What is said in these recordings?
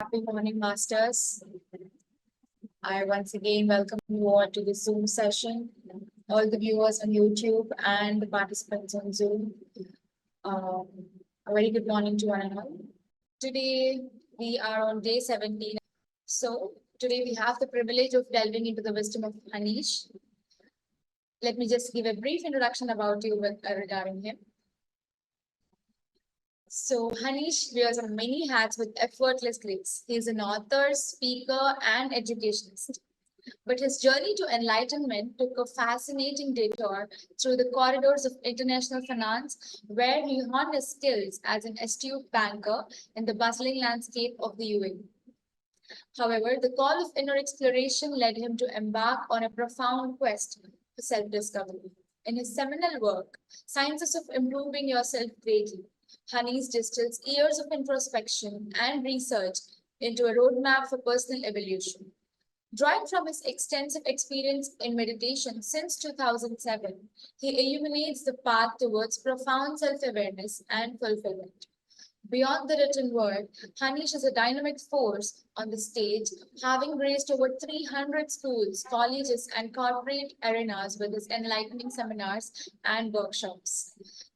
Happy morning, Masters. I once again welcome you all to the Zoom session, all the viewers on YouTube and the participants on Zoom. A very good morning to one and all. Today, we are on day 17. So, today we have the privilege of delving into the wisdom of Hanish. Let me just give a brief introduction about you regarding him. So Hanish wears many hats with effortless grace. He is an author, speaker, and educationist. But his journey to enlightenment took a fascinating detour through the corridors of international finance, where he honed his skills as an astute banker in the bustling landscape of the UAE. However, the call of inner exploration led him to embark on a profound quest for self-discovery. In his seminal work, Sciences of Improving Yourself Greatly, Hanish distills years of introspection and research into a roadmap for personal evolution. Drawing from his extensive experience in meditation since 2007, he illuminates the path towards profound self-awareness and fulfillment. Beyond the written word, Hanish is a dynamic force on the stage, having graced over 300 schools, colleges, and corporate arenas with his enlightening seminars and workshops.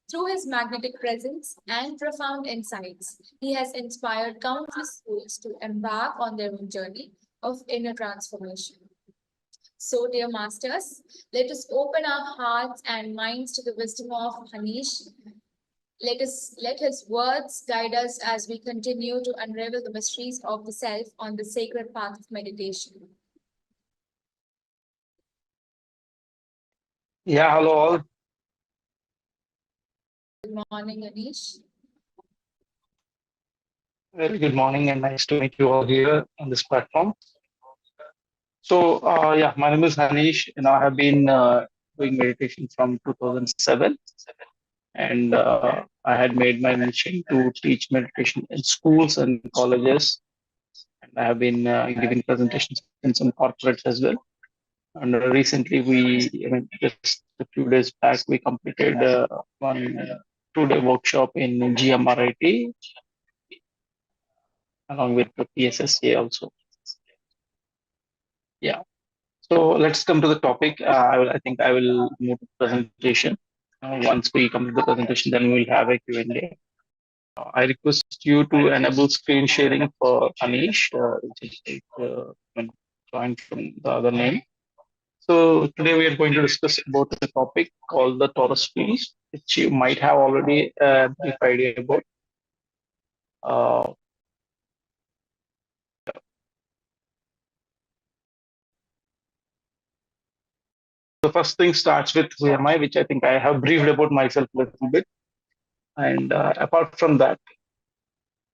Through his magnetic presence and profound insights, he has inspired countless souls to embark on their own journey of inner transformation. So, dear masters, let us open our hearts and minds to the wisdom of Hanish. Let his words guide us as we continue to unravel the mysteries of the self on the sacred path of meditation. Yeah, hello all. Good morning, Hanish. Very good morning and nice to meet you all here on this platform. So, yeah, my name is Hanish and I have been doing meditation from 2007. And I had made my mission to teach meditation in schools and colleges. And I have been giving presentations in some corporates as well. And recently, just a few days back, we completed one 2-day workshop in GMRIT along with the PSSA also. Yeah. So let's come to the topic. I think I will move to the presentation. Once we complete the presentation, then we'll have a Q&A. I request you to enable screen sharing for Hanish, which is joined from the other name. So today we are going to discuss about the topic called the Torus fields, which you might have already a brief idea about. The first thing starts with who am I, which I think I have briefed about myself a little bit. And apart from that,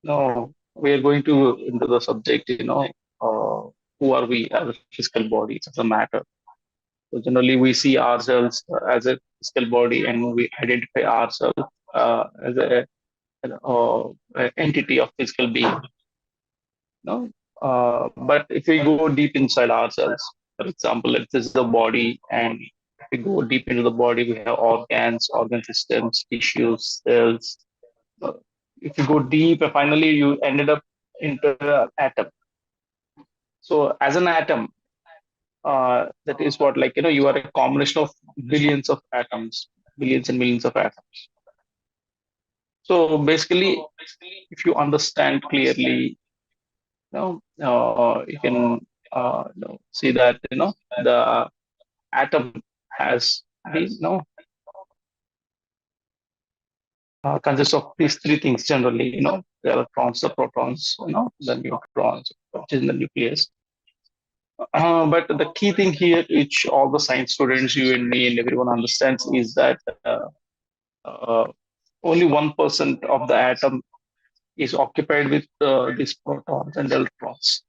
we are going to into the subject, who are we as a physical body, as a matter. So generally we see ourselves as a physical body and we identify ourselves as an entity of physical being. But if we go deep inside ourselves, for example, if this is the body, and if we go deep into the body, we have organs, organ systems, tissues, cells. If you go deep, finally you ended up into an atom. So as an atom, that is what, you are a combination of billions of atoms, billions and millions of atoms. So basically, if you understand clearly, you can see that the atom has been consists of these three things generally. The electrons, the protons, the neutrons, which is in the nucleus. But the key thing here, which all the science students, you and me and everyone understands, is that only 1% of the atom is occupied with these protons and electrons.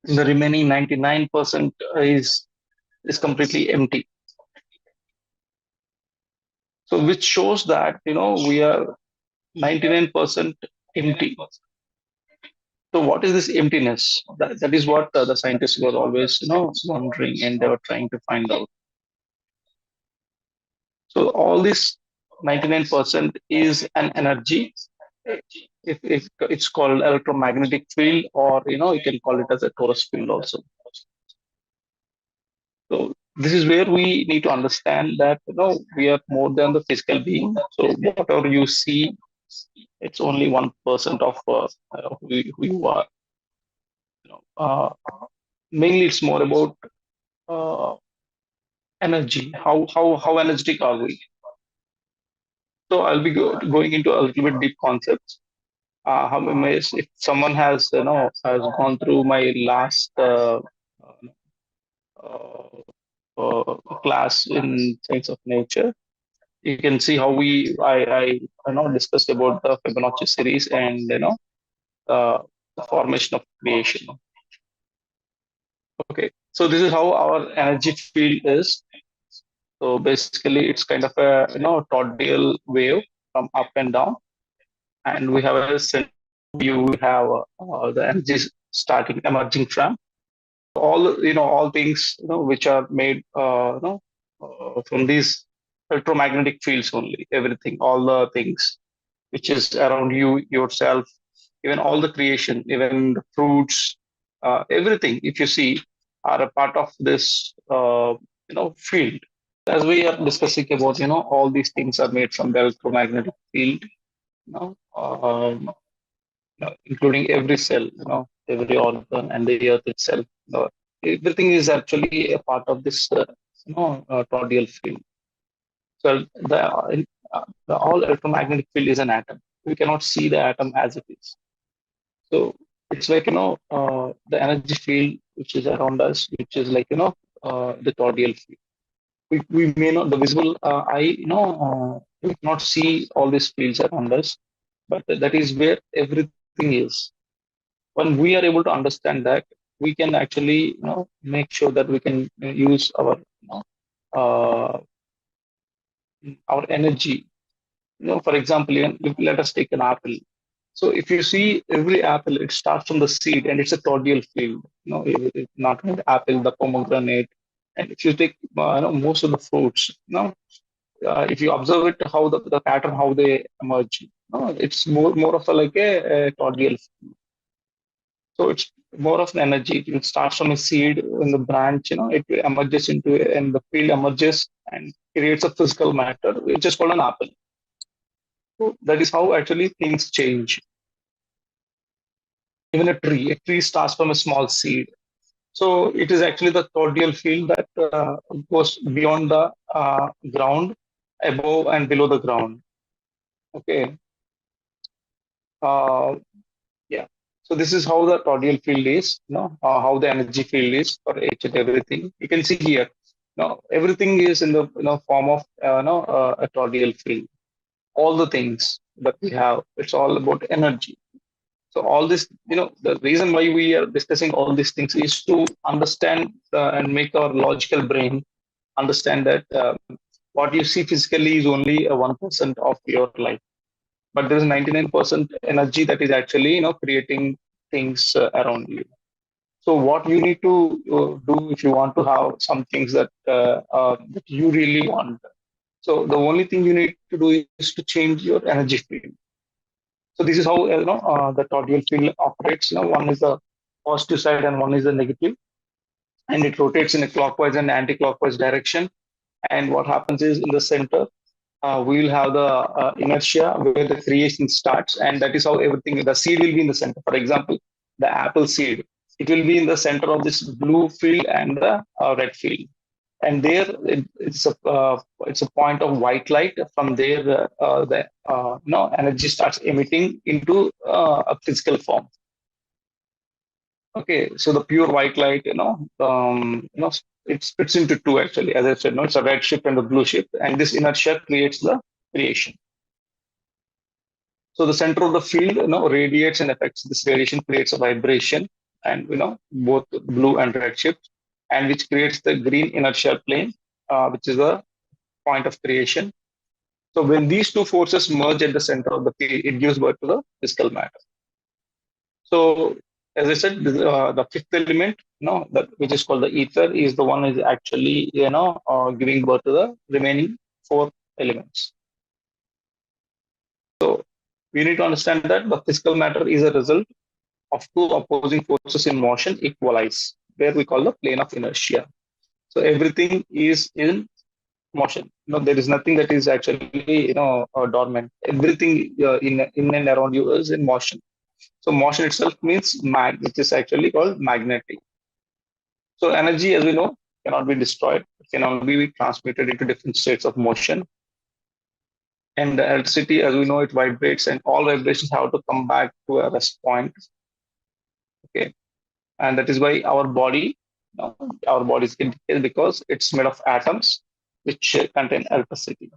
The remaining 99% is completely empty. So which shows that we are 99% empty. So what is this emptiness? That is what the scientists were always wondering, and they were trying to find out. So all this 99% is an energy if it's called electromagnetic field, or you can call it as a torus field also. So this is where we need to understand that we are more than the physical being. So whatever you see, it's only 1% of who you are. Mainly, it's more about uh, energy. How energetic are we? So I'll be going into a little bit deep concepts. If someone has gone through my last uh, class in science of nature, you can see how I discussed about the Fibonacci series and the formation of creation. Okay, so this is how our energy field is. So basically, it's kind of a toroidal wave from up and down, and we have a center. You have the energy starting emerging from all things which are made from these electromagnetic fields only. Everything, all the things which is around you, yourself, even all the creation, even the fruits, everything. If you see, are a part of this field. As we are discussing about all these things are made from the electromagnetic field. You know, um, including every cell, every organ and the earth itself. Everything is actually a part of this, toroidal field. So the all electromagnetic field is an atom. We cannot see the atom as it is. So it's like the energy field which is around us, which is like the toroidal field. We may not the visible eye, we cannot see all these fields around us, but that is where everything is. When we are able to understand that, we can actually make sure that we can use uh, our energy. For example, let us take an apple. So if you see every apple, it starts from the seed and it's a toroidal field. Not only the apple, the pomegranate, and if you take most of the fruits, if you observe it, how the pattern, how they emerge, it's more of a toroidal. So it's more of an energy. It starts from a seed in the branch, it emerges and the field emerges and creates a physical matter, which is called an apple. So that is how actually things change. Even a tree starts from a small seed. So it is actually the toroidal field that goes beyond the ground, above and below the ground. Okay. Uh, Yeah. So this is how the toroidal field is, how the energy field is for each and everything. You can see here, everything is in the form of a toroidal field. All the things that we have, it's all about energy. So all this, the reason why we are discussing all these things is to understand and make our logical brain understand that what you see physically is only a 1% of your life, but there is 99% energy that is actually creating things around you. So what you need to do if you want to have some things that you really want, so the only thing you need to do is to change your energy field. So this is how the toroidal field operates. One is the positive side and one is the negative, and it rotates in a clockwise and anti-clockwise direction. And what happens is in the center, we will have the inertia where the creation starts, and that is how everything. The seed will be in the center. For example, the apple seed, it will be in the center of this blue field and the red field, and there it's a point of white light. From there, the energy starts emitting into a physical form. Okay, so the pure white light, it splits into two actually. As I said, it's a red shift and a blue shift, and this inertia creates the creation. So the center of the field, radiates and affects this radiation, creates a vibration, and both blue and red shift, and which creates the green inertial plane, which is the point of creation. So when these two forces merge at the center of the field, it gives birth to the physical matter. So as I said, the fifth element, that which is called the ether, is the one is actually giving birth to the remaining four elements. So We need to understand that the physical matter is a result of two opposing forces in motion equalize, where we call the plane of inertia. So everything is in motion. There is nothing that is actually dormant. Everything in and around you is in motion. So motion itself means which is actually called magnetic. So energy, as we know, cannot be destroyed. It can only be transmitted into different states of motion. And the electricity, as we know, it vibrates, and all vibrations have to come back to a rest point. Okay, and that is why our bodies get decayed because it's made of atoms which contain electricity.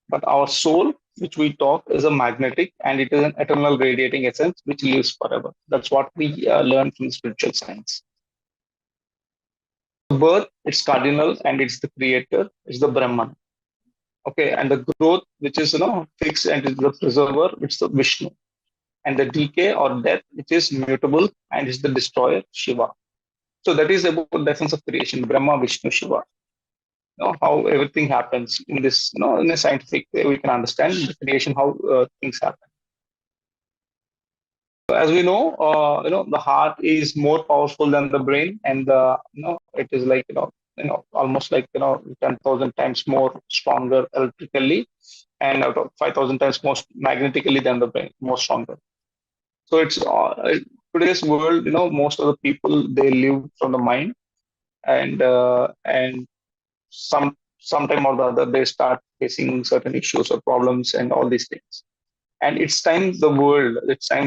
But our soul, which we talk, is a magnetic, and it is an eternal radiating essence which lives forever. That's what we learn from spiritual science. Birth, it's cardinal, and it's the creator, it's the Brahman. Okay, and the growth, which is fixed and is the preserver, it's the Vishnu. And the decay or death, which is mutable and is the destroyer, Shiva. So that is about the essence of creation, Brahma, Vishnu, Shiva. How everything happens in this, in a scientific way, we can understand the creation, how things happen. As we know, the heart is more powerful than the brain, and it is like almost like 10,000 times more stronger electrically, and out of 5,000 times more magnetically than the brain, more stronger. So it's today's world. Most of the people, they live from the mind, and sometime or the other they start facing certain issues or problems and all these things. And it's time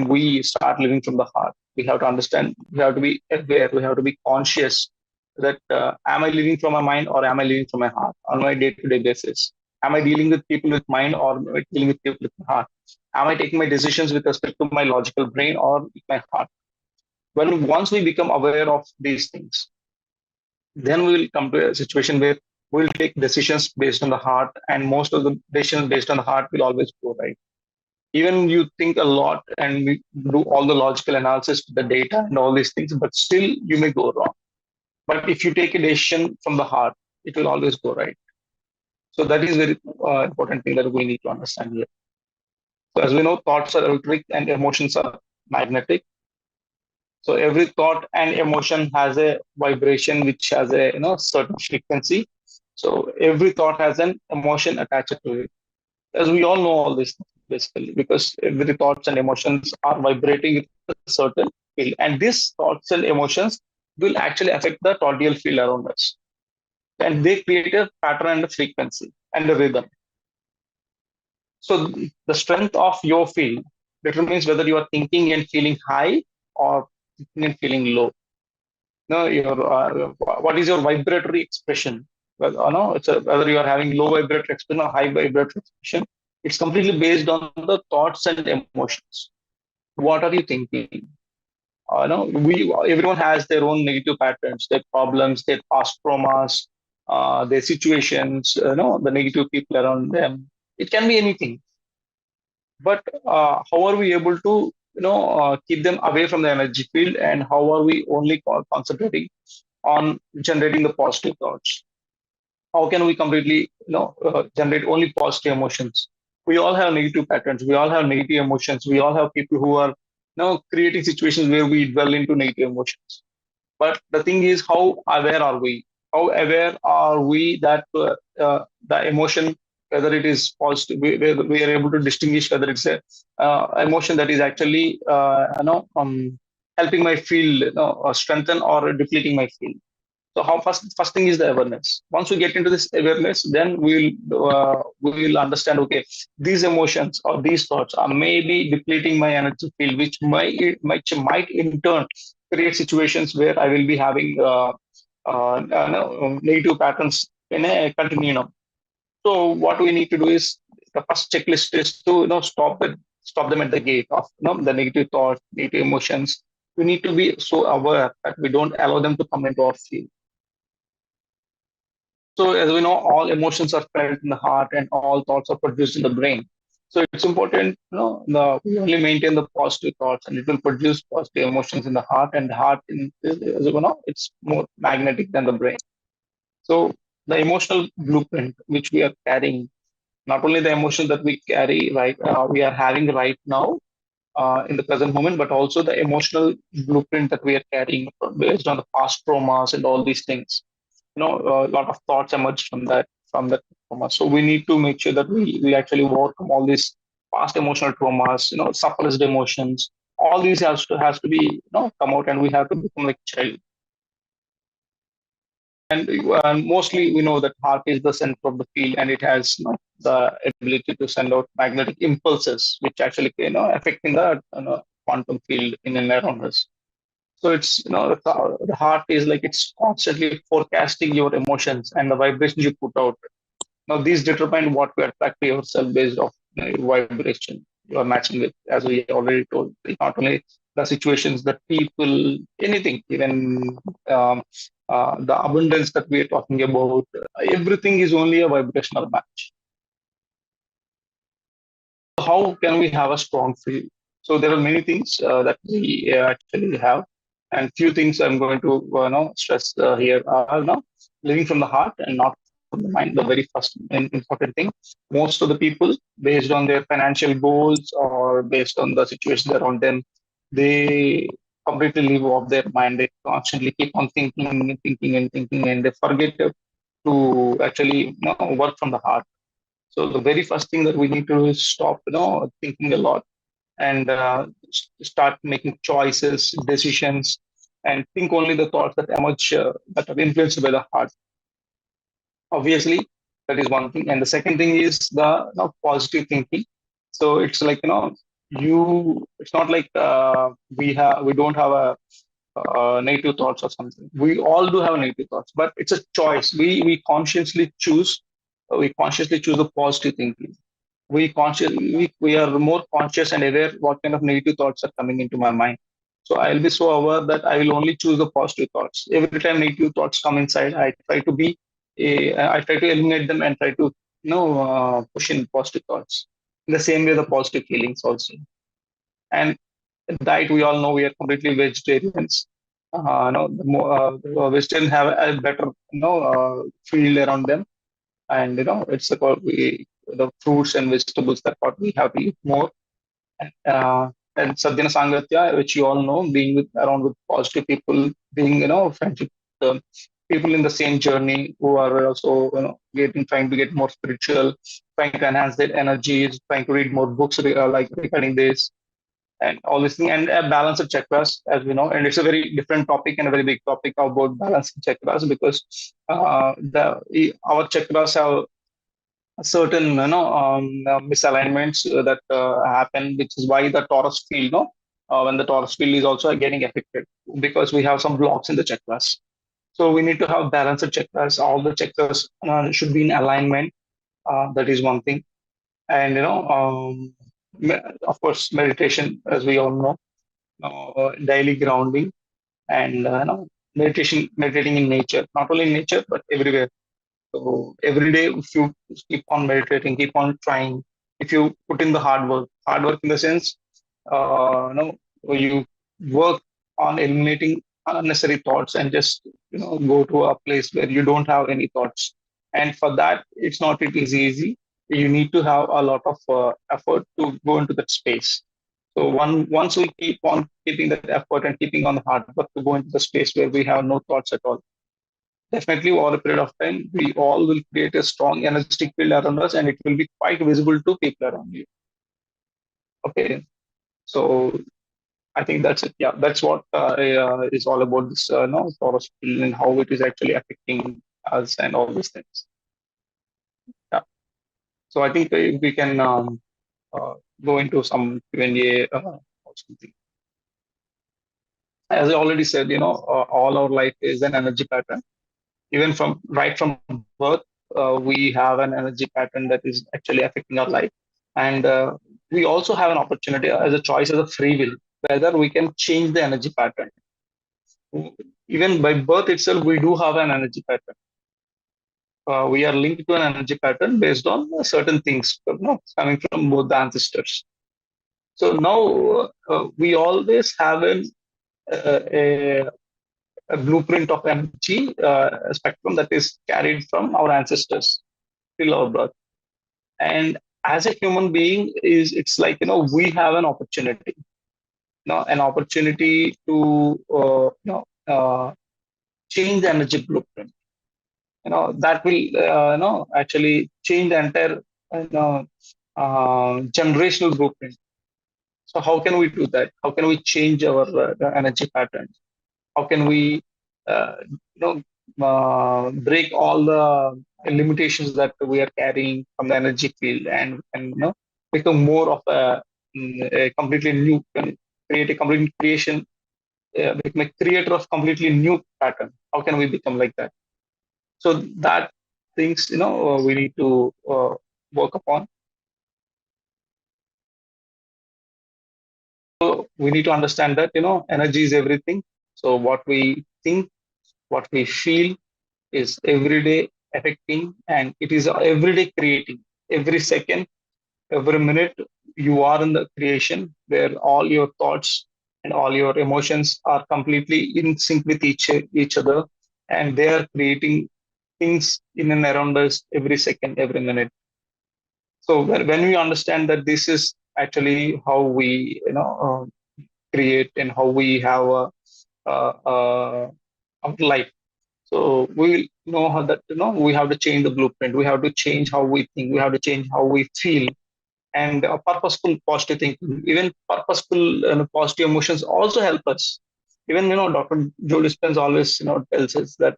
we start living from the heart. We have to understand, we have to be aware, we have to be conscious that am I living from my mind or am I living from my heart on my day-to-day basis? Am I dealing with people with mind or am I dealing with people with my heart? Am I taking my decisions with respect to my logical brain or with my heart? Once we become aware of these things, then we will come to a situation where we'll take decisions based on the heart, and most of the decisions based on the heart will always go right. Even you think a lot and we do all the logical analysis to the data and all these things, but still you may go wrong. But if you take a decision from the heart, it will always go right. So that is very important thing that we need to understand here. So as we know, thoughts are electric and emotions are magnetic. So every thought and emotion has a vibration which has a certain frequency. So every thought has an emotion attached to it. As we all know all this basically, because every thoughts and emotions are vibrating with a certain field, and these thoughts and emotions will actually affect the toroidal field around us, and they create a pattern and a frequency and a rhythm. So the strength of your field determines whether you are thinking and feeling high or thinking and feeling low. No, what is your vibratory expression? Well, no, whether you are having low vibratory expression or high vibratory expression. It's completely based on the thoughts and emotions. What are you thinking? No, everyone has their own negative patterns, their problems, their past traumas, their situations. The negative people around them. It can be anything. But how are we able to keep them away from the energy field, and how are we only concentrating on generating the positive thoughts? How can we completely generate only positive emotions? We all have negative patterns, we all have negative emotions, we all have people who are creating situations where we dwell into negative emotions. But the thing is, how aware are we? How aware are we that the emotion, whether it is positive, we are able to distinguish whether it's a emotion that is actually helping my field strengthen or depleting my field. So how first thing is the awareness. Once we get into this awareness, then we will understand. Okay, these emotions or these thoughts are maybe depleting my energy field, which might in turn create situations where I will be having negative patterns in a continuum. So what we need to do is the first checklist is to stop them at the gate of the negative thoughts, negative emotions. We need to be so aware that we don't allow them to come into our field. So as we know, all emotions are felt in the heart and all thoughts are produced in the brain. So it's important, we only maintain the positive thoughts and it will produce positive emotions in the heart, and the heart it's more magnetic than the brain. So the emotional blueprint which we are carrying Not only the emotions that we carry, right, we are having right now in the present moment, but also the emotional blueprint that we are carrying based on the past traumas and all these things. A lot of thoughts emerge from that trauma. So we need to make sure that we actually overcome all these past emotional traumas, suppressed emotions. All these has to be come out, and we have to become like child. And mostly we know that heart is the center of the field, and it has the ability to send out magnetic impulses, which actually affecting the quantum field in and around us. So it's the heart is like it's constantly forecasting your emotions and the vibrations you put out. Now these determine what we attract to yourself based off vibration you are matching with, as we already told. Not only the situations, the people, anything, even the abundance that we are talking about, everything is only a vibrational match. How can we have a strong field? So there are many things that we actually have, and few things I'm going to stress here are living from the heart and not from the mind. The very first and important thing. Most of the people, based on their financial goals or based on the situations around them, they completely live off their mind. They constantly keep on thinking and thinking and thinking, and they forget to actually work from the heart. So the very first thing that we need to do is stop, thinking a lot, and start making choices, decisions, and think only the thoughts that emerge that are influenced by the heart. Obviously, that is one thing, and the second thing is the positive thinking. So it's like you. It's not like we don't have a negative thoughts or something. We all do have negative thoughts, but it's a choice. We consciously choose. We consciously choose the positive thinking. We are more conscious and aware what kind of negative thoughts are coming into my mind. So I'll be so aware that I will only choose the positive thoughts. Every time negative thoughts come inside, I try to eliminate them and try to push in positive thoughts. In the same way, the positive feelings also. And diet, we all know we are completely vegetarians. The vegetarians have a better field around them, and it's about the fruits and vegetables that what we have to eat more. And Sadhana Sangatya, which you all know, being around with positive people, being friendship with people in the same journey who are also trying to get more spiritual, trying to enhance their energies, trying to read more books like regarding this and all this thing, and balance of chakras, as we know. And it's a very different topic and a very big topic about balancing chakras, because our chakras have certain misalignments that happen, which is why the Taurus field, when the Taurus field is also getting affected, because we have some blocks in the chakras. So we need to have balanced chakras. All the chakras should be in alignment. That is one thing. And of course, meditation, as we all know, daily grounding, and meditating in nature, not only in nature but everywhere. So every day, if you keep on meditating, keep on trying, if you put in the hard work in the sense, you work on eliminating unnecessary thoughts and just go to a place where you don't have any thoughts. And for that, it's not it is easy. You need to have a lot of effort to go into that space. So once we keep on keeping that effort and keeping on the hard work to go into the space where we have no thoughts at all, definitely over a period of time, we all will create a strong energetic field around us, and it will be quite visible to people around you. Okay, so I think that's it. Yeah, that's what is all about this Taurus field and how it is actually affecting us and all these things. Yeah. So I think we can uh, go into some Q&A or something. As I already said, all our life is an energy pattern. Even from birth, we have an energy pattern that is actually affecting our life. And we also have an opportunity as a choice, as a free will, whether we can change the energy pattern. Even by birth itself, we do have an energy pattern. We are linked to an energy pattern based on certain things coming from both the ancestors. So now we always have a, a blueprint of energy spectrum that is carried from our ancestors till our birth. And as a human being, is it's like, we have an opportunity, an opportunity to change the energy blueprint. That will actually change the entire generational blueprint. So how can we do that? How can we change our energy patterns? How can we break all the limitations that we are carrying from the energy field, and become more of a completely new, create a complete creation, become a creator of completely new pattern? How can we become like that? So that things, we need to work upon. So we need to understand that, energy is everything. So what we think, what we feel is every day affecting, and it is every day creating. Every second, every minute, you are in the creation where all your thoughts and all your emotions are completely in sync with each other, and they are creating things in and around us every second, every minute. So when we understand that this is actually how we create and how we have a life. So we know how that, we have to change the blueprint. We have to change how we think. We have to change how we feel, and purposeful positive thinking. Even purposeful positive emotions also help us. Even, Dr. Joe Dispenza always tells us that,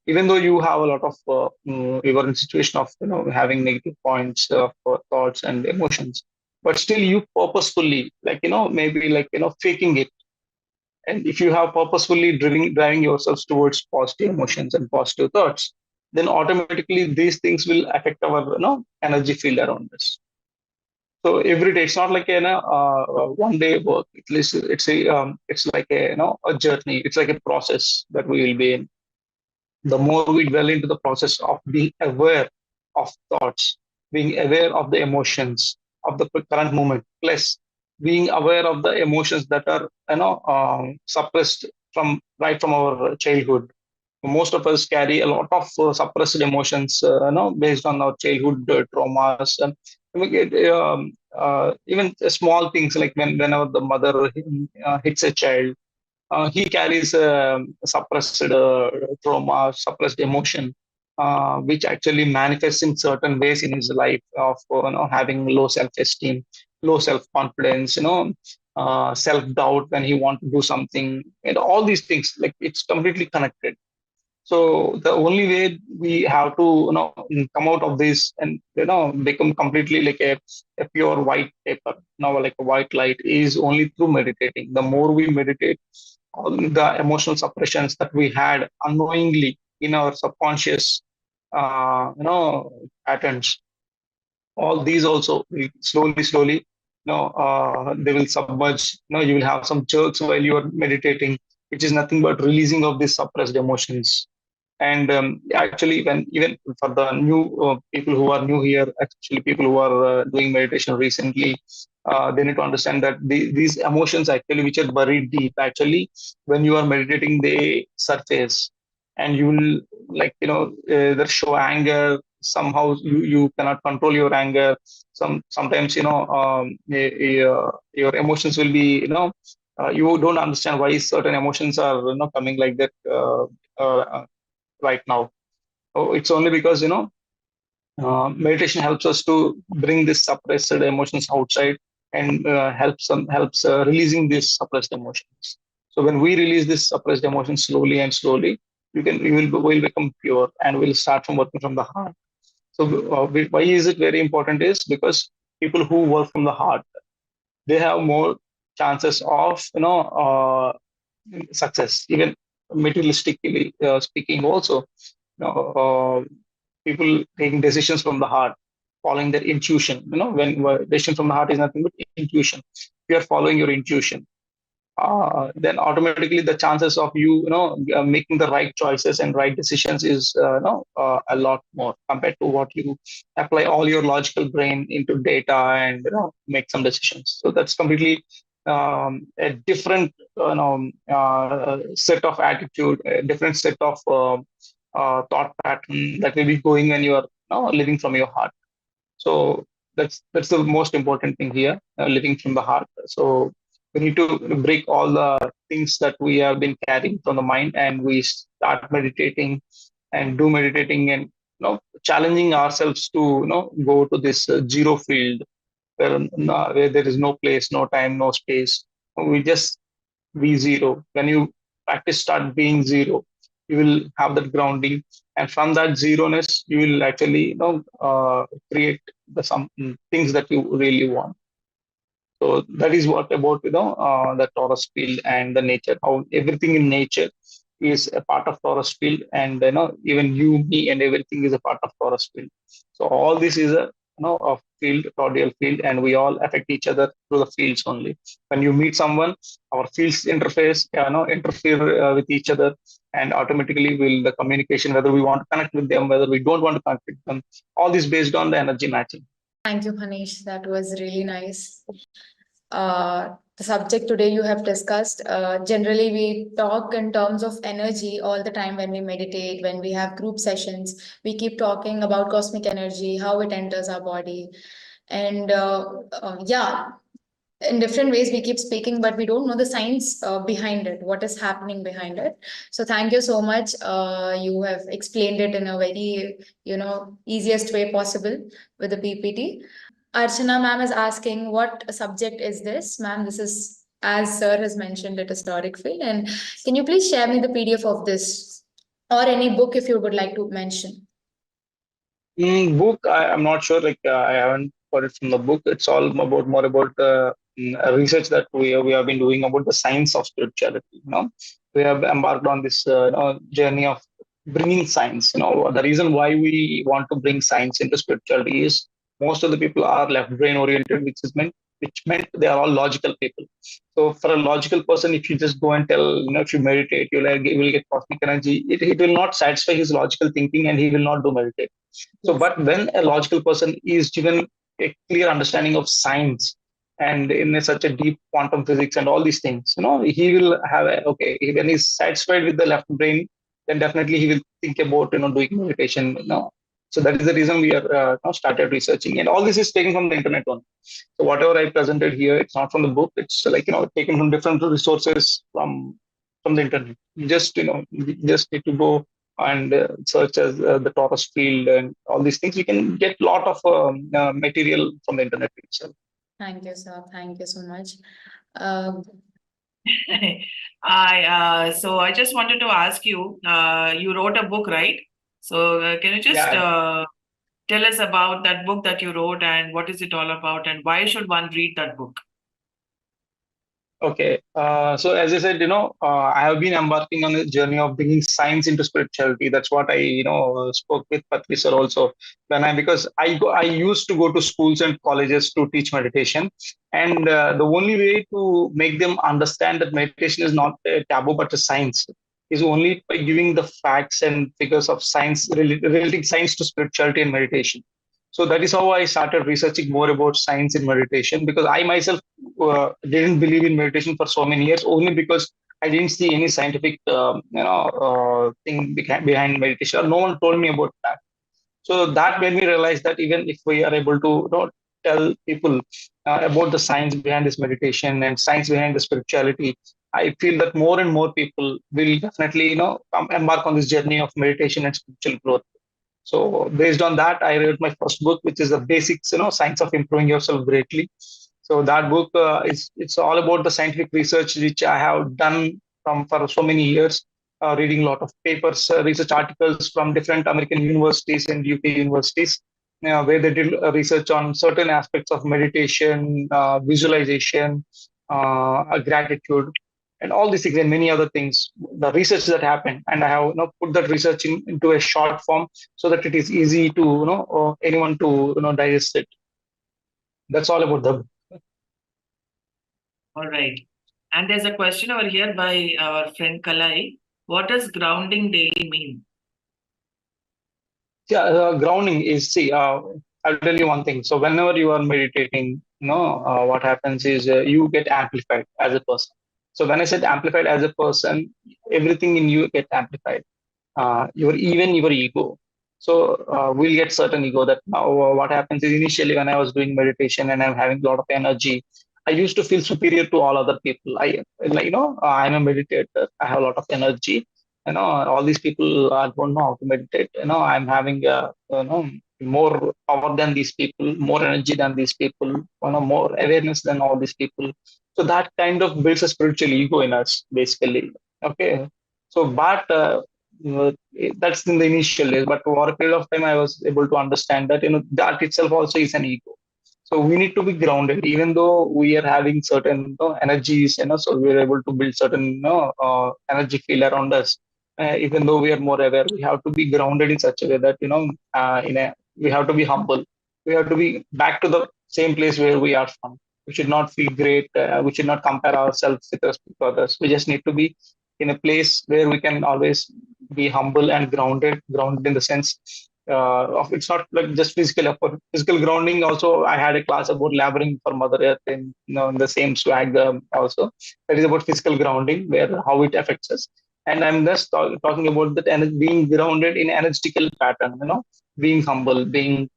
even though you have a lot of you are in situation of having negative points of thoughts and emotions, but still you purposefully, like, maybe like, faking it. And if you have purposefully driving yourselves towards positive emotions and positive thoughts, then automatically these things will affect our energy field around us. So every day, it's not like one day work. It's like a journey. It's like a process that we will be in. The more we dwell into the process of being aware of thoughts, being aware of the emotions of the current moment, plus being aware of the emotions that are suppressed from right from our childhood. Most of us carry a lot of suppressed emotions, based on our childhood traumas. And we get, even small things like whenever the mother hits a child, he carries suppressed trauma, suppressed emotion, which actually manifests in certain ways in his life of having low self-esteem, low self-confidence, self-doubt when he wants to do something, and all these things. Like, it's completely connected. So the only way we have to come out of this and become completely like a pure white paper, like a white light, is only through meditating. The more we meditate, all the emotional suppressions that we had unknowingly in our subconscious patterns, all these also will slowly they will submerge. You will have some jerks while you are meditating, which is nothing but releasing of these suppressed emotions. And actually, when even for the new people who are new here, actually people who are doing meditation recently, they need to understand that these emotions actually, which are buried deep, actually when you are meditating, they surface. And you will, like, either show anger. Somehow you cannot control your anger. Sometimes, your emotions will be, you don't understand why certain emotions are coming like that right now. So it's only because, meditation helps us to bring this suppressed emotions outside, and helps releasing these suppressed emotions. So when we release this suppressed emotions slowly and slowly, will become pure, and will start from working from the heart. So why is it very important? Is because people who work from the heart, they have more chances of success, even materialistically speaking. Also, people taking decisions from the heart, following their intuition. When decision from the heart is nothing but intuition. If you are following your intuition, then automatically the chances of making the right choices and right decisions is a lot more, compared to what you apply all your logical brain into data and make some decisions. So that's completely a different set of attitude, a different set of thought pattern that will be going when you are living from your heart. So that's the most important thing here, living from the heart. So we need to break all the things that we have been carrying from the mind, and we start meditating and do meditating, and challenging ourselves to go to this zero field where, where there is no place, no time, no space. We just be zero. When you practice start being zero, you will have that grounding, and from that zeroness, you will actually create the some things that you really want. So that is what about the Taurus field and the nature. How everything in nature is a part of Taurus field, and even you, me, and everything is a part of Taurus field. So all this is a field, toroidal field, and we all affect each other through the fields only. When you meet someone, our fields interfere with each other, and automatically will the communication, whether we want to connect with them, whether we don't want to connect with them, all this based on the energy matching. Thank you, Hanish. That was really nice. The subject today you have discussed. Generally, we talk in terms of energy all the time when we meditate, when we have group sessions. We keep talking about cosmic energy, how it enters our body. And yeah, in different ways we keep speaking, but we don't know the science behind it, what is happening behind it. So thank you so much. You have explained it in a very, easiest way possible with the PPT. Archana ma'am is asking, what subject is this? Ma'am, this is, as sir has mentioned, it historic field. And can you please share me the PDF of this or any book if you would like to mention? Book, I'm not sure. Like I haven't got it from the book. It's all about more about research that we have been doing about the science of spirituality. We have embarked on this journey of bringing science. The reason why we want to bring science into spirituality is most of the people are left brain oriented, which meant they are all logical people. So for a logical person, if you just go and tell, if you meditate, you will get cosmic energy. It will not satisfy his logical thinking, and he will not do meditate. So, Yes. but when a logical person is given a clear understanding of science and in such a deep quantum physics and all these things, he will have okay, when he's satisfied with the left brain, then definitely he will think about, doing meditation, So that is the reason we are now started researching, and all this is taken from the internet one. So whatever I presented here, it's not from the book. It's like taken from different resources from the internet. You just need to go and search as the Torus field and all these things. You can get a lot of material from the internet itself. Thank you, sir. Thank you so much. Uh, I just wanted to ask you, you wrote a book, right? So can you just Yeah. tell us about that book that you wrote and what is it all about and why should one read that book? Okay. So as I said, I have been embarking on a journey of bringing science into spirituality. That's what I, spoke with Patri sir also. Because I used to go to schools and colleges to teach meditation, and the only way to make them understand that meditation is not a taboo but a science is only by giving the facts and figures of science, relating science to spirituality and meditation. So that is how I started researching more about science in meditation, because I myself didn't believe in meditation for so many years, only because I didn't see any scientific thing behind meditation, or no one told me about that. So that made me realize that even if we are able to tell people about the science behind this meditation and science behind the spirituality, I feel that more and more people will definitely embark on this journey of meditation and spiritual growth. So based on that, I wrote my first book, which is the basics, science of improving yourself greatly. So that book is it's all about the scientific research which I have done from for so many years, reading a lot of papers, research articles from different American universities and UK universities, where they did research on certain aspects of meditation, visualization, gratitude, and all these things and many other things. The research that happened, and I have put that research into a short form so that it is easy to anyone to digest it. That's all about the. All right. And there's a question over here by our friend Kalai. What does grounding daily mean? Yeah, grounding is, see, I'll tell you one thing. So whenever you are meditating, what happens is you get amplified as a person. So when I said amplified as a person, everything in you get amplified. Even your ego. So we'll get certain ego that now what happens is initially when I was doing meditation and I'm having a lot of energy, I used to feel superior to all other people. I'm a meditator. I have a lot of energy. All these people don't know how to meditate. I'm having more power than these people, more energy than these people, more awareness than all these people. So that kind of builds a spiritual ego in us, basically. Okay. So, but that's in the initial days. But over a period of time, I was able to understand that that itself also is an ego. So we need to be grounded, even though we are having certain energies, so we are able to build certain energy field around us. Even though we are more aware, we have to be grounded in such a way that we have to be humble. We have to be back to the same place where we are from. We should not feel great. We should not compare ourselves with respect to others. We just need to be in a place where we can always be humble and grounded. Grounded in the sense of it's not like just physical effort. Physical grounding also. I had a class about laboring for Mother Earth in the same swag also. That is about physical grounding, where how it affects us. And I'm just talking about that and being grounded in energetical pattern. Being humble, being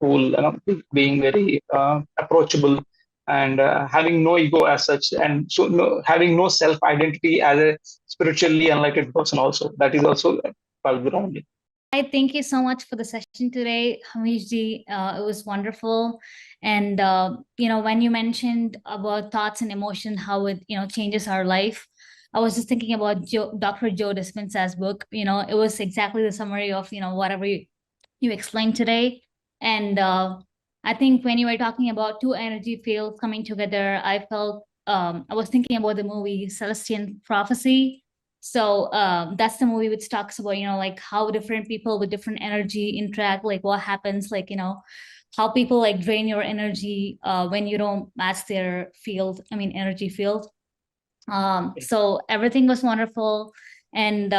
cool, being very approachable, and having no ego as such, and so having no self identity as a spiritually enlightened person. Also, that is also called grounding. I thank you so much for the session today, Hamishji. It was wonderful. And, when you mentioned about thoughts and emotion, how it, changes our life, I was just thinking about Dr. Joe Dispenza's book. It was exactly the summary of, whatever you explained today. And I think when you were talking about two energy fields coming together, I felt, I was thinking about the movie Celestian Prophecy. So that's the movie which talks about, like how different people with different energy interact, like what happens, like, how people like drain your energy when you don't match their field, energy field. So everything was wonderful. And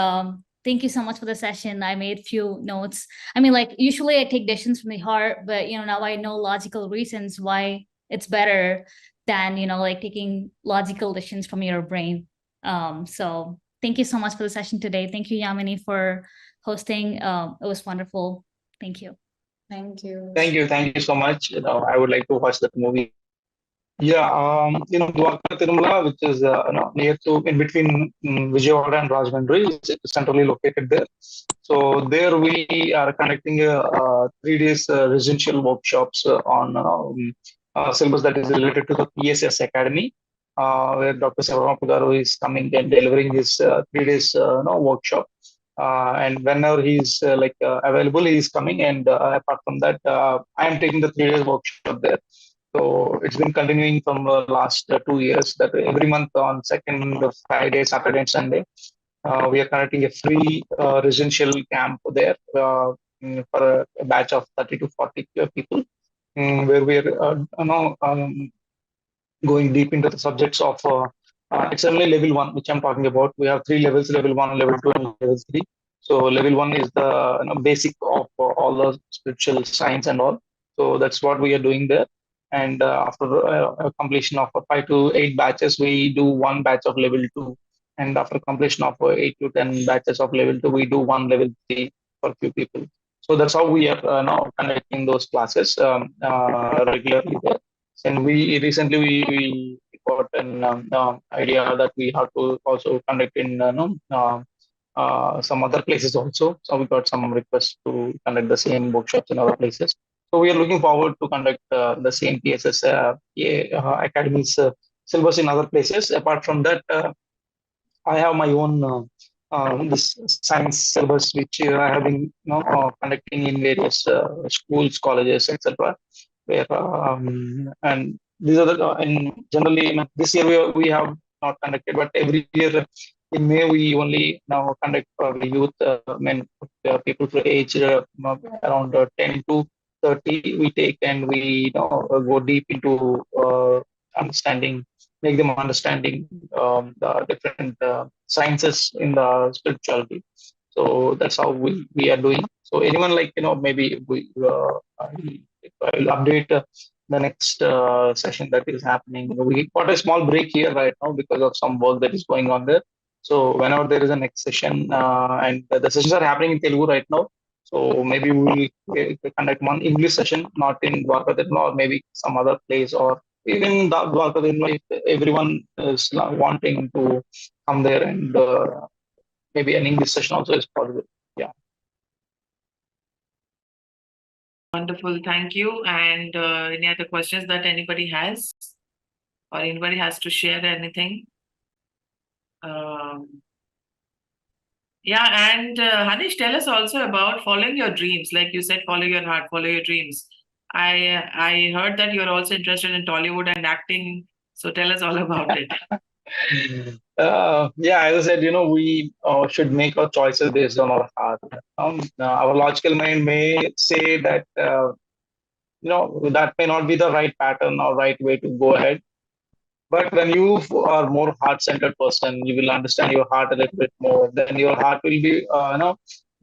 thank you so much for the session. I made few notes. Like usually I take decisions from the heart, but now I know logical reasons why it's better than, like taking logical decisions from your brain. So thank you so much for the session today. Thank you, Yamini, for hosting. It was wonderful. Thank you. Thank you. Thank you so much. I would like to watch that movie. Yeah, Dwarka Tirumala, which is near to in between Vijayawada and Rajahmundry, it's centrally located there. So there we are conducting a 3 days residential workshops on syllabus that is related to the PSS Academy, where Dr. Savarama Pugaro is coming and delivering his 3 days workshop. And whenever he's available, he is coming. And apart from that, I am taking the 3 days workshop there. So it's been continuing from the last 2 years. That every month on second Friday, Saturday, and Sunday, we are conducting a free residential camp there for a batch of 30 to 40 people, where we are going deep into the subjects of it's only level one, which I'm talking about. We have three levels: level one, level two, and level three. So level one is the basic of all the spiritual science and all. So that's what we are doing there. And after completion of 5 to 8 batches, we do one batch of level two. And after completion of 8 to 10 batches of level two, we do one level three for few people. So that's how we are now conducting those classes regularly there. And we got an idea that we have to also conduct in some other places also. So we got some requests to conduct the same workshops in other places. So we are looking forward to conduct the same PSS academies syllabus in other places. Apart from that, I have my own this science syllabus, which I have been conducting in various schools, colleges, etc. Where and these are the and generally this year we have not conducted, but every year in May we only now conduct for the youth men people for age around 10 to 30 we take, and we go deep into understanding, make them understanding the different sciences in the spirituality. So that's how we are doing. So anyone maybe I'll update the next session that is happening. We got a small break here right now because of some work that is going on there. So whenever there is a next session, and the sessions are happening in Telugu right now. So maybe we will conduct one English session, not in Dwarka, or maybe some other place, or even in Dwarka, if everyone is wanting to come there, and maybe an English session also is possible. Yeah. Wonderful. Thank you. And any other questions that anybody has, or anybody has to share anything? Yeah, and Hanish, tell us also about following your dreams. Like you said, follow your heart, follow your dreams. I heard that you're also interested in Tollywood and acting. So tell us all about it. Yeah, as I said, we should make our choices based on our heart. Our logical mind may say that, that may not be the right pattern or right way to go ahead. But when you are more heart-centered person, you will understand your heart a little bit more. Then your heart will be,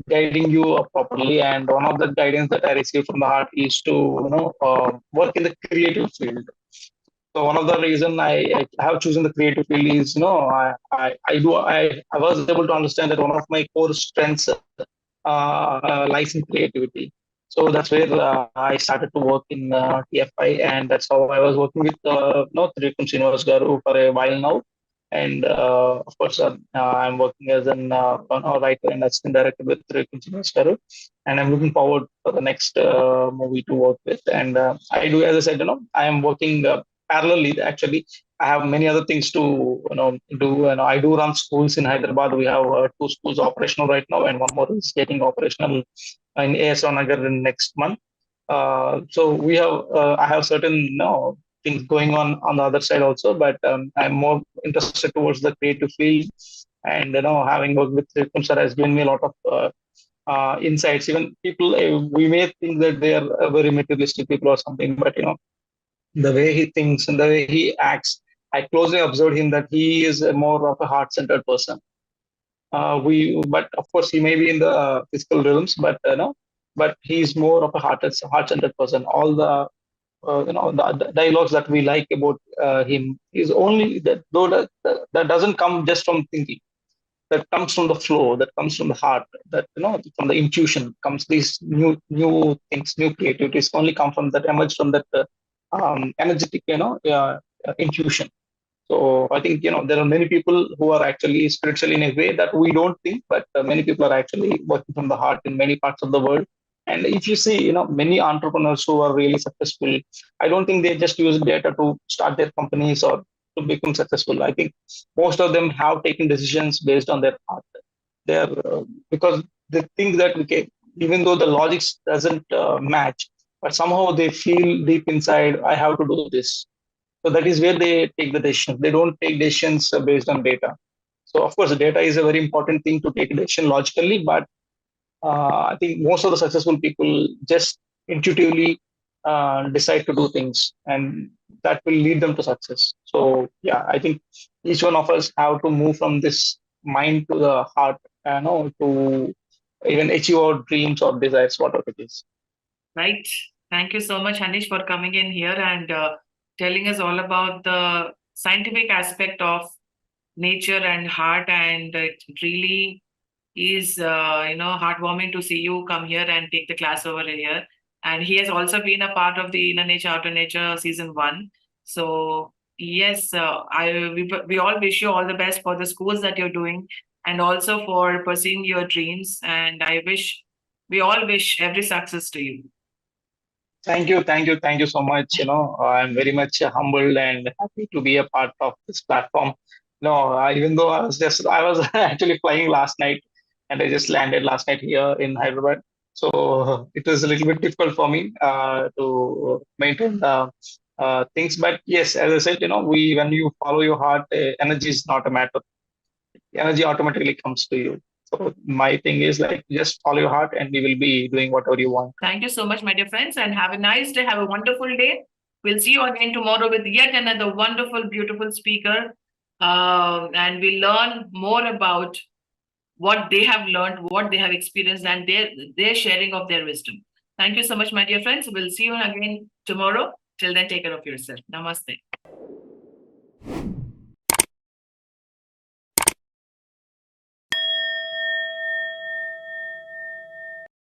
guiding you properly. And one of the guidance that I received from the heart is to, work in the creative field. So one of the reason I have chosen the creative field is, I was able to understand that one of my core strengths lies in creativity. So that's where I started to work in TFI, and that's how I was working with Trikun Srinivas Garu for a while now. And of course, I'm working as a writer and assistant director with Trikun Srinivas Garu, and I'm looking forward for the next movie to work with. And I do, as I said, I am working parallelly. Actually, I have many other things to do. I do run schools in Hyderabad. We have 2 schools operational right now, and one more is getting operational in AS Nagar in next month. So I have certain things going on the other side also, but I'm more interested towards the creative field. And having worked with Trikun sir has given me a lot of insights. Even people, we may think that they are very materialistic people or something, but the way he thinks and the way he acts, I closely observed him that he is more of a heart-centered person. But of course, he may be in the physical realms, but but he's more of a heart-centered person. All the dialogues that we like about him is only that, though that doesn't come just from thinking. That comes from the flow, that comes from the heart, that from the intuition comes these new things, new creativities only come from that, emerge from that energetic intuition. So I think there are many people who are actually spiritual in a way that we don't think, but many people are actually working from the heart in many parts of the world. And if you see, many entrepreneurs who are really successful, I don't think they just use data to start their companies or to become successful. I think most of them have taken decisions based on their heart. They're because they think that, okay, even though the logic doesn't match, but somehow they feel deep inside, I have to do this. So that is where they take the decisions. They don't take decisions based on data. So of course, data is a very important thing to take a decision logically, but I think most of the successful people just intuitively decide to do things, and that will lead them to success. So yeah, I think each one of us have to move from this mind to the heart, to even achieve our dreams or desires, whatever it is. Right. Thank you so much, Hanish, for coming in here and telling us all about the scientific aspect of nature and heart. And it really is, heartwarming to see you come here and take the class over here. And he has also been a part of the Inner Nature, Outer Nature season 1. So yes, we all wish you all the best for the schools that you're doing, and also for pursuing your dreams. And we all wish every success to you. Thank you so much. I'm very much humbled and happy to be a part of this platform. Even though I was actually flying last night, and I just landed last night here in Hyderabad. So it was a little bit difficult for me to maintain things. But yes, as I said, when you follow your heart, energy is not a matter. Energy automatically comes to you. So my thing is like, just follow your heart and you will be doing whatever you want. Thank you so much, my dear friends, and have a nice day. Have a wonderful day. We'll see you again tomorrow with yet another wonderful, beautiful speaker. And we'll learn more about what they have learned, what they have experienced, and their sharing of their wisdom. Thank you so much, my dear friends. We'll see you again tomorrow. Till then, take care of yourself. Namaste.